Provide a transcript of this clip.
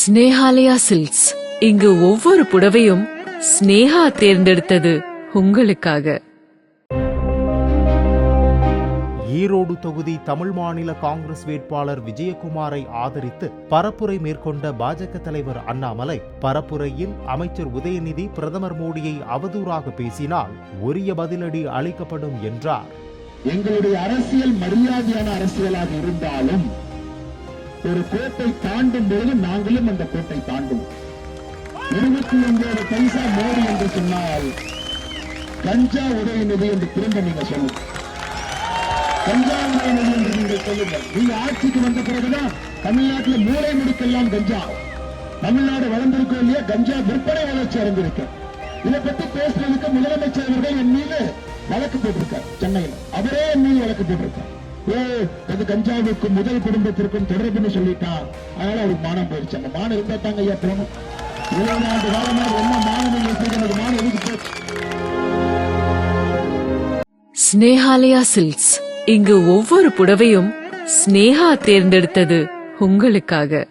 Snehalaya silks. இங்கு ஒவ்வொரு புடவையும் ஸ்னேகா தேர்ந்தெடுத்தது உங்களுக்காக. ஈரோடு தொகுதி தமிழ் மாநில காங்கிரஸ் வேட்பாளர் விஜயகுமாரை ஆதரித்து பரப்புரை மேற்கொண்ட பாஜக தலைவர் அண்ணாமலை, பரப்புரையில் அமைச்சர் உதயநிதி பிரதமர் மோடியை அவதூறாக பேசினால் உரிய பதிலடி அளிக்கப்படும் என்றார். எங்களுடைய அரசியல் மரியாதையான அரசியலாக இருந்தாலும் ஒரு கோட்டை தாண்டும் பொழுது நாங்களும் அந்த கோட்டை தாண்டும். 29 பைசா மோடி என்று சொன்னால் கஞ்சா உதயநிதி என்று திரும்ப நீங்க சொல்லுங்க. கஞ்சா உதயநிதி என்று நீங்கள் சொல்லுங்க. நீங்க ஆட்சிக்கு வந்த பிறகுதான் தமிழ்நாட்டில் மூளை முடுக்கெல்லாம் கஞ்சா. தமிழ்நாடு வளர்ந்திருக்கோம் இல்லையா, கஞ்சா விற்பனை வளர்ச்சி அடைந்திருக்க. இதை பற்றி பேசுறதுக்கு முதலமைச்சர் அவர்கள் என் மீது வழக்கு போட்டிருக்கார். சென்னையில் அவரே என் மீது வழக்கு போட்டிருக்கார். அது கஞ்சாவுக்கும் முதல் குடும்பத்திற்கும் தொடர்புன்னு சொல்லிட்டா, அதனால அவருக்கு மானம் போயிடுச்சு. அந்த மானம் இருந்தா தாங்க ஐயா போகணும். 20 ஆண்டு காலமாக என்ன மானம் எனக்கு மானம் எதுக்கு போச்சு? ஸ்னேஹாலயா சில்க்ஸ். இங்கு ஒவ்வொரு புடவையும் ஸ்னேகா தேர்ந்தெடுத்தது உங்களுக்காக.